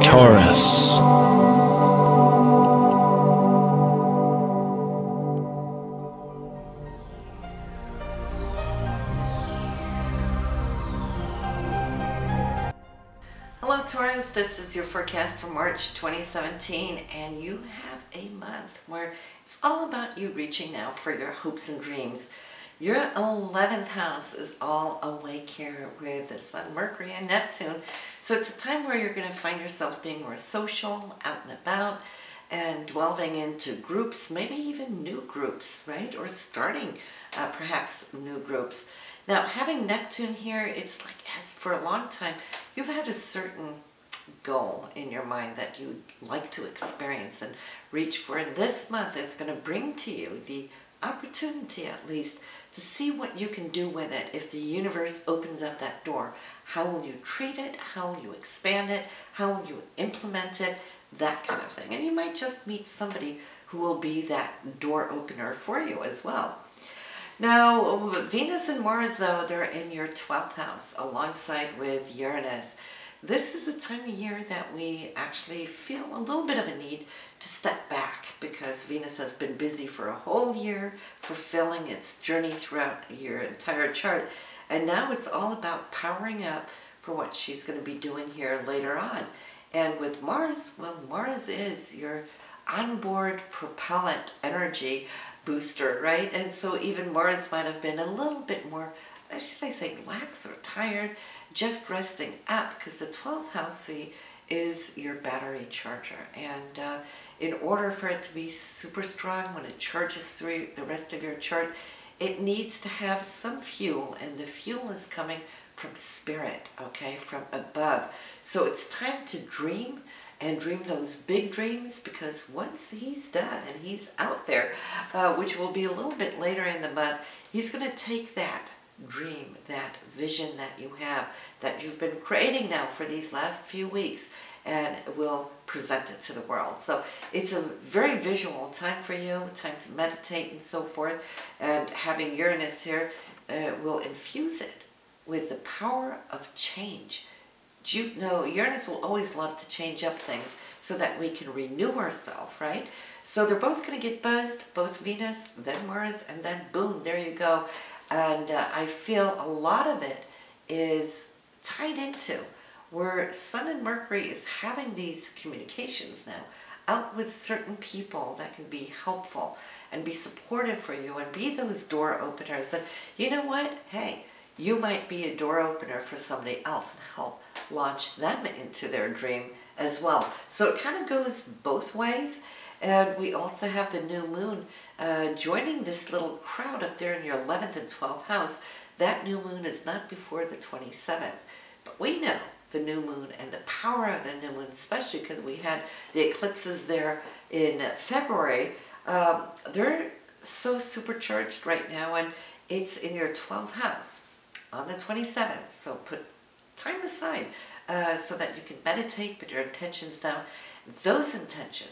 Taurus. Hello Taurus, this is your forecast for March 2017, and you have a month where it's all about you reaching out for your hopes and dreams. Your 11th house is all awake here with the Sun, Mercury, and Neptune. So it's a time where you're going to find yourself being more social, out and about, and delving into groups, maybe even new groups, right? Or starting perhaps new groups. Now, having Neptune here, it's like, as for a long time, you've had a certain goal in your mind that you'd like to experience and reach for. And this month is going to bring to you the opportunity, at least, to see what you can do with it. If the universe opens up that door, how will you treat it? How will you expand it? How will you implement it? That kind of thing. And you might just meet somebody who will be that door opener for you as well. Now, Venus and Mars, though, they're in your 12th house alongside with Uranus. This is the time of year that we actually feel a little bit of a need to step back, because Venus has been busy for a whole year fulfilling its journey throughout your entire chart. And now it's all about powering up for what she's going to be doing here later on. And with Mars, well, Mars is your onboard propellant energy booster, right? And so even Mars might have been a little bit more, should I say, lax or tired, just resting up, because the 12th house, see, is your battery charger. And in order for it to be super strong when it charges through the rest of your chart, it needs to have some fuel, and the fuel is coming from spirit, okay, from above. So it's time to dream, and dream those big dreams, because once he's done and he's out there, which will be a little bit later in the month, he's going to take that dream, that vision that you have, that you've been creating now for these last few weeks, and will present it to the world. So it's a very visual time for you, time to meditate and so forth, and having Uranus here will infuse it with the power of change. You know, Uranus will always love to change up things so that we can renew ourselves, right? So they're both going to get buzzed, both Venus, then Mars, and then boom, there you go. And I feel a lot of it is tied into where Sun and Mercury is having these communications now out with certain people that can be helpful and be supportive for you and be those door openers. And you know what? Hey, you might be a door opener for somebody else and help launch them into their dream as well. So it kind of goes both ways. And we also have the new moon joining this little crowd up there in your 11th and 12th house. That new moon is not before the 27th. But we know the new moon and the power of the new moon, especially because we had the eclipses there in February. They're so supercharged right now, and it's in your 12th house on the 27th. So put time aside so that you can meditate, put your intentions down. Those intentions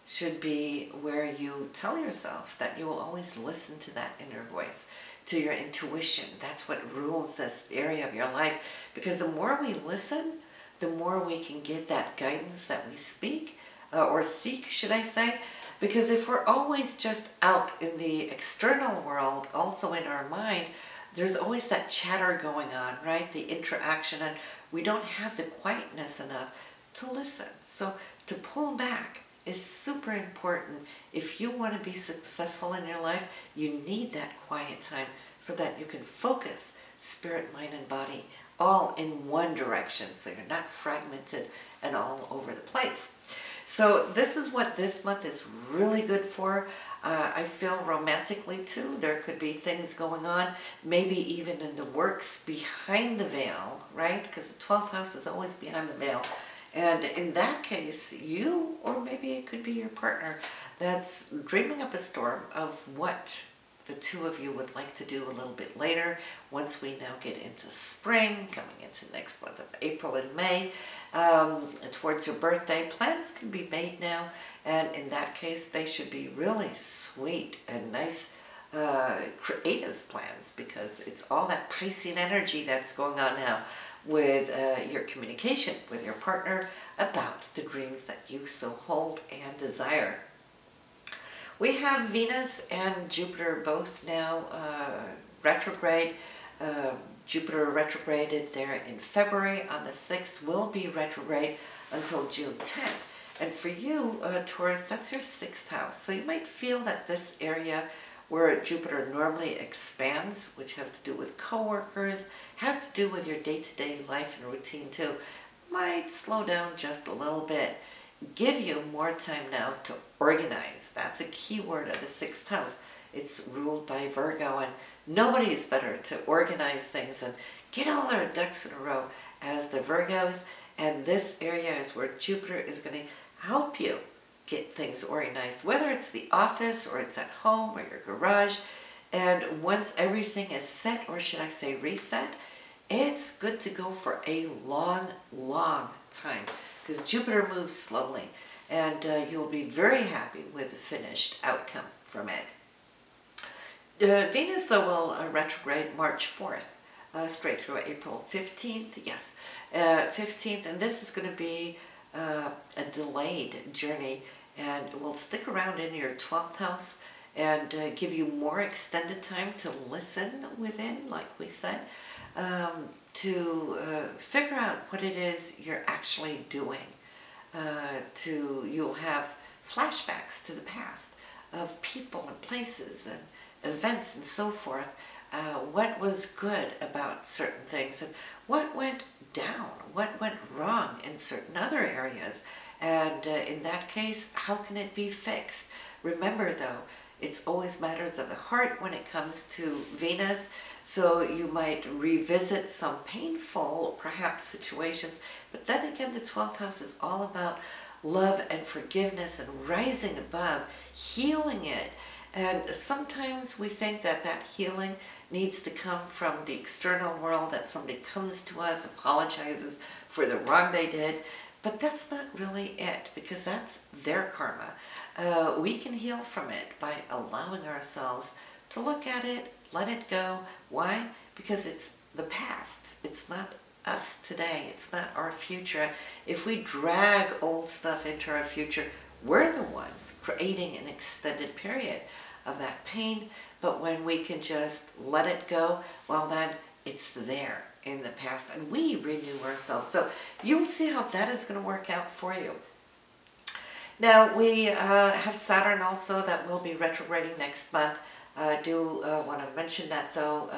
should be where you tell yourself that you will always listen to that inner voice, to your intuition. That's what rules this area of your life, because the more we listen, the more we can get that guidance that we speak, or seek, should I say. Because if we're always just out in the external world, also in our mind, there's always that chatter going on, right? The interaction, and we don't have the quietness enough to listen. So to pull back is super important. If you want to be successful in your life, you need that quiet time so that you can focus spirit, mind, and body all in one direction, so you're not fragmented and all over the place. So this is what this month is really good for. I feel romantically too. There could be things going on, maybe even in the works behind the veil, right? Because the 12th house is always behind the veil. And in that case, you, or maybe it could be your partner, that's dreaming up a storm of what the two of you would like to do a little bit later, once we now get into spring, coming into next month of April and May, towards your birthday. Plans can be made now, and in that case, they should be really sweet and nice, creative plans, because it's all that Piscean energy that's going on now with your communication with your partner about the dreams that you so hold and desire. We have Venus and Jupiter both now retrograde. Jupiter retrograded there in February on the 6th, will be retrograde until June 10th. And for you, Taurus, that's your 6th house. So you might feel that this area where Jupiter normally expands, which has to do with coworkers, has to do with your day-to-day life and routine too, might slow down just a little bit. Give you more time now to organize. That's a key word of the 6th house. It's ruled by Virgo, and nobody is better to organize things and get all their ducks in a row as the Virgos. And this area is where Jupiter is going to help you get things organized, whether it's the office or it's at home or your garage. And once everything is set, or should I say reset, it's good to go for a long, long time, because Jupiter moves slowly, and you'll be very happy with the finished outcome from it. Venus, though, will retrograde March 4th, straight through April 15th, yes, 15th, and this is going to be a delayed journey, and will stick around in your 12th house and give you more extended time to listen within, like we said, to figure out what it is you're actually doing. You'll have flashbacks to the past of people and places and events and so forth. What was good about certain things and what went down, what went wrong in certain other areas. And in that case, how can it be fixed? Remember though, it's always matters of the heart when it comes to Venus, so you might revisit some painful, perhaps, situations. But then again, the 12th house is all about love and forgiveness and rising above, healing it. And sometimes we think that that healing needs to come from the external world, that somebody comes to us, apologizes for the wrong they did. But that's not really it, because that's their karma. We can heal from it by allowing ourselves to look at it, let it go. Why? Because it's the past. It's not us today. It's not our future. If we drag old stuff into our future, we're the ones creating an extended period of that pain. But when we can just let it go, well then it's there in the past, and we renew ourselves. So you'll see how that is going to work out for you. Now we have Saturn also that will be retrograding next month. I do want to mention that though,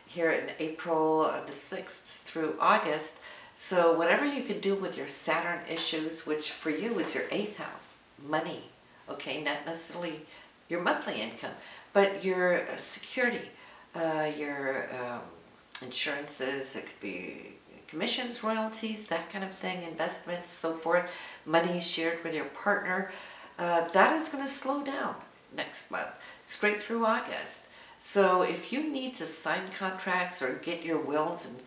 here in April the 6th through August. So whatever you can do with your Saturn issues, which for you is your 8th house, money, okay, not necessarily your monthly income, but your security, your insurances, it could be commissions, royalties, that kind of thing, investments, so forth, money shared with your partner, that is going to slow down next month, straight through August. So if you need to sign contracts or get your wills and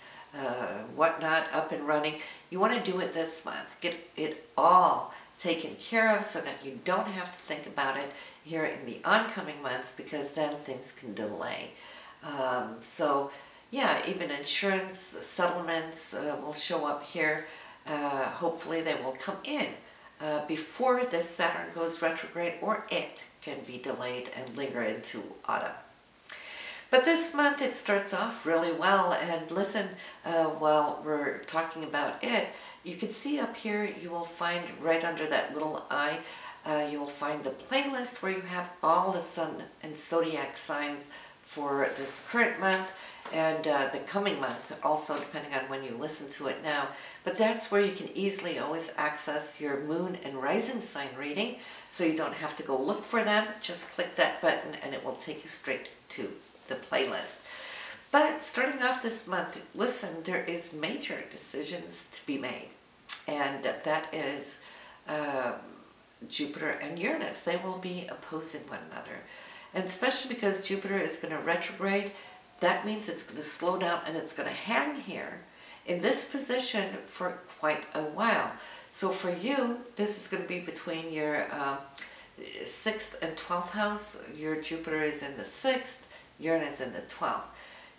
whatnot up and running, you want to do it this month. Get it all taken care of so that you don't have to think about it here in the oncoming months, because then things can delay. So yeah, even insurance settlements will show up here. Hopefully they will come in before this Saturn goes retrograde, or it can be delayed and linger into autumn. But this month it starts off really well, and listen, while we're talking about it, you can see up here, you will find right under that little eye, you will find the playlist where you have all the sun and zodiac signs for this current month and the coming month, also depending on when you listen to it now. But that's where you can easily always access your moon and rising sign reading, so you don't have to go look for them. Just click that button and it will take you straight to the playlist. But starting off this month, listen, there is major decisions to be made, and that is Jupiter and Uranus. They will be opposing one another, and especially because Jupiter is going to retrograde, that means it's going to slow down and it's going to hang here in this position for quite a while. So for you, this is going to be between your 6th and 12th house. Your Jupiter is in the 6th, Uranus in the 12th.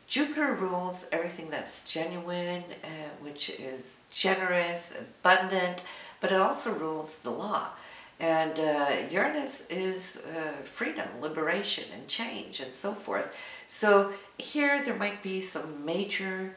Jupiter rules everything that's genuine, which is generous, abundant, but it also rules the law. And Uranus is freedom, liberation, and change, and so forth. So here there might be some major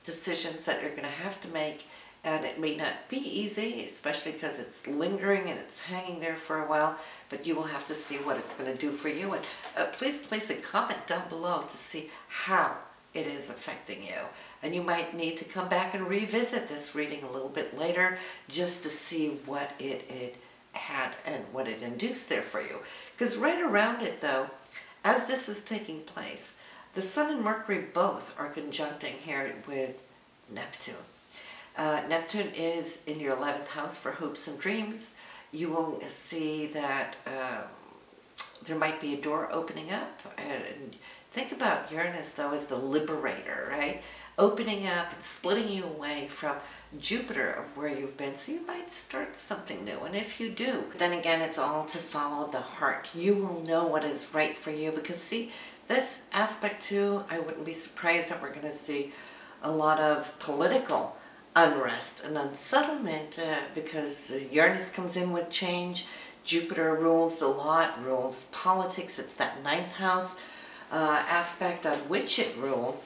decisions that you're going to have to make, and it may not be easy, especially because it's lingering and it's hanging there for a while, but you will have to see what it's going to do for you. And please place a comment down below to see how it is affecting you. And you might need to come back and revisit this reading a little bit later just to see what it had and what it induced there for you. Because right around it, though, as this is taking place, the Sun and Mercury both are conjuncting here with Neptune. Neptune is in your 11th house for hopes and dreams. You will see that there might be a door opening up. And think about Uranus, though, as the liberator, right? Opening up and splitting you away from Jupiter of where you've been. So you might start something new. And if you do, then again, it's all to follow the heart. You will know what is right for you. Because see, this aspect too, I wouldn't be surprised that we're going to see a lot of political unrest and unsettlement because Uranus comes in with change. Jupiter rules the law, it rules politics. It's that 9th house aspect of which it rules.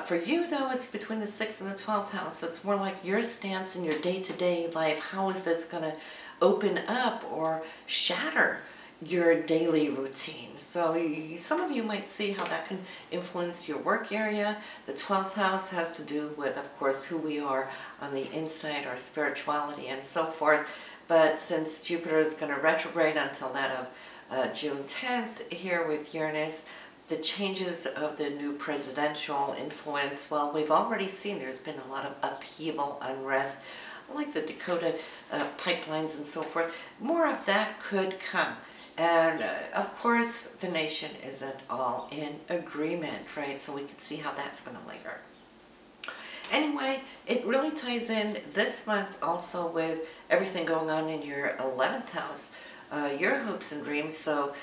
For you, though, it's between the 6th and the 12th house, so it's more like your stance in your day-to-day life. How is this going to open up or shatter your daily routine? So some of you might see how that can influence your work area. The 12th house has to do with, of course, who we are on the inside, our spirituality, and so forth. But since Jupiter is going to retrograde until that of June 10th here with Uranus, the changes of the new presidential influence, well, we've already seen there's been a lot of upheaval, unrest, like the Dakota pipelines and so forth. More of that could come. And of course, the nation isn't all in agreement, right? So we can see how that's going to linger. Anyway, it really ties in this month also with everything going on in your 11th house, your hopes and dreams. So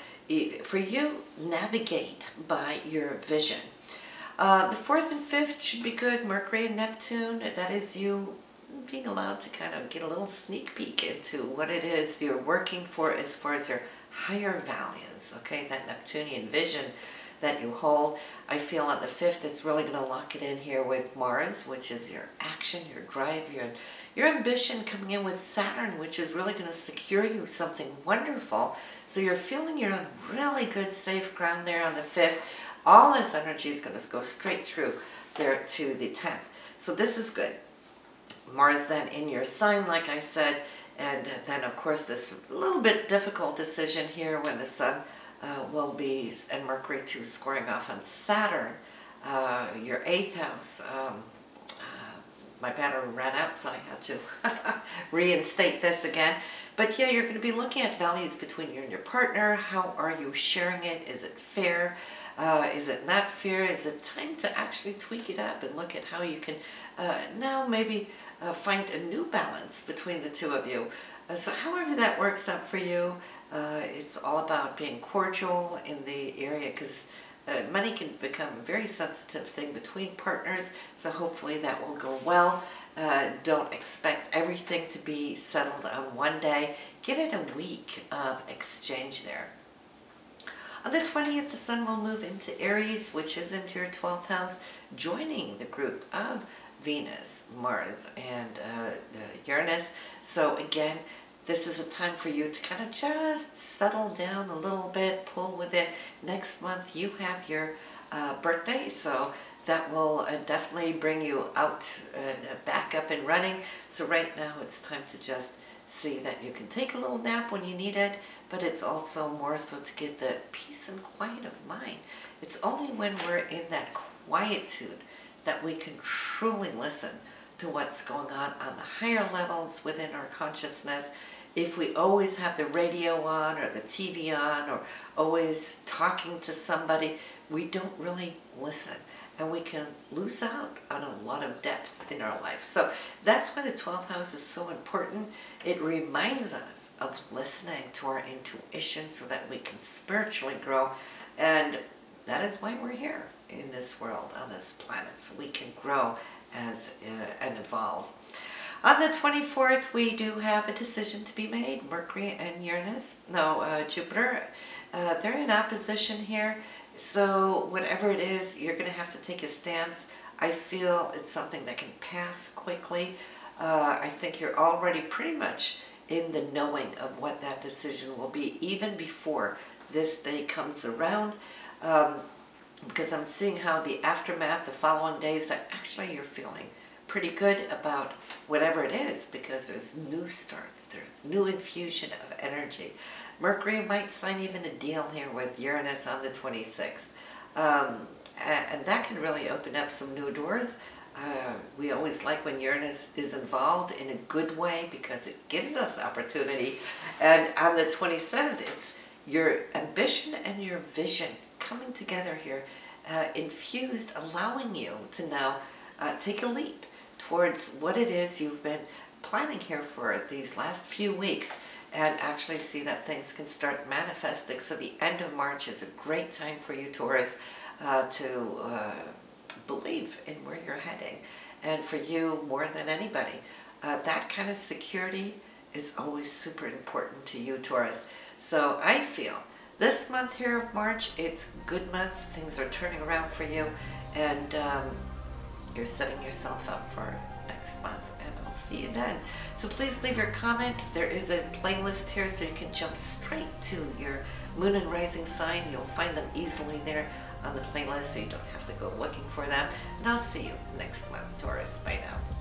for you, navigate by your vision. The 4th and 5th should be good. Mercury and Neptune, that is you being allowed to kind of get a little sneak peek into what it is you're working for as far as your higher values, okay? That Neptunian vision that you hold. I feel on the 5th it's really going to lock it in here with Mars, which is your action, your drive, your ambition, coming in with Saturn, which is really going to secure you something wonderful. So you're feeling you're on really good safe ground there on the 5th. All this energy is going to go straight through there to the 10th. So this is good. Mars then in your sign, like I said, and then of course this little bit difficult decision here when the Sun will be, and Mercury too, scoring off on Saturn, your 8th house. My battery ran out, so I had to reinstate this again. But yeah, you're going to be looking at values between you and your partner. How are you sharing it? Is it fair? Is it not fair? Is it time to actually tweak it up and look at how you can now maybe find a new balance between the two of you? So however that works out for you, it's all about being cordial in the area, because money can become a very sensitive thing between partners, so hopefully that will go well. Don't expect everything to be settled on one day. Give it a week of exchange there. On the 20th, the Sun will move into Aries, which is into your 12th house, joining the group of Venus, Mars, and Uranus. So again, this is a time for you to kind of just settle down a little bit, pull with it. Next month, you have your birthday, so that will definitely bring you out and back up and running. So right now, it's time to just see that you can take a little nap when you need it, but it's also more so to get the peace and quiet of mind. It's only when we're in that quietude that we can truly listen to what's going on the higher levels within our consciousness. If we always have the radio on or the TV on or always talking to somebody, we don't really listen, and we can lose out on a lot of depth in our life. So that's why the 12th house is so important. It reminds us of listening to our intuition so that we can spiritually grow, and that is why we're here. in this world, on this planet, so we can grow as and evolve. On the 24th, we do have a decision to be made. Mercury and Jupiter, they're in opposition here. So whatever it is, you're going to have to take a stance. I feel it's something that can pass quickly. I think you're already pretty much in the knowing of what that decision will be, even before this day comes around. Because I'm seeing how the aftermath, the following days, that actually you're feeling pretty good about whatever it is, because there's new starts, there's new infusion of energy. Mercury might sign even a deal here with Uranus on the 26th. And that can really open up some new doors. We always like when Uranus is involved in a good way, because it gives us opportunity. And on the 27th, it's your ambition and your vision coming together here, infused, allowing you to now take a leap towards what it is you've been planning here for these last few weeks, and actually see that things can start manifesting. So the end of March is a great time for you, Taurus, to believe in where you're heading. And for you, more than anybody, that kind of security is always super important to you, Taurus. So I feel this month here of March, it's a good month. Things are turning around for you, and you're setting yourself up for next month, and I'll see you then. So please leave your comment. There is a playlist here, so you can jump straight to your moon and rising sign. You'll find them easily there on the playlist, so you don't have to go looking for them. And I'll see you next month, Taurus. Bye now.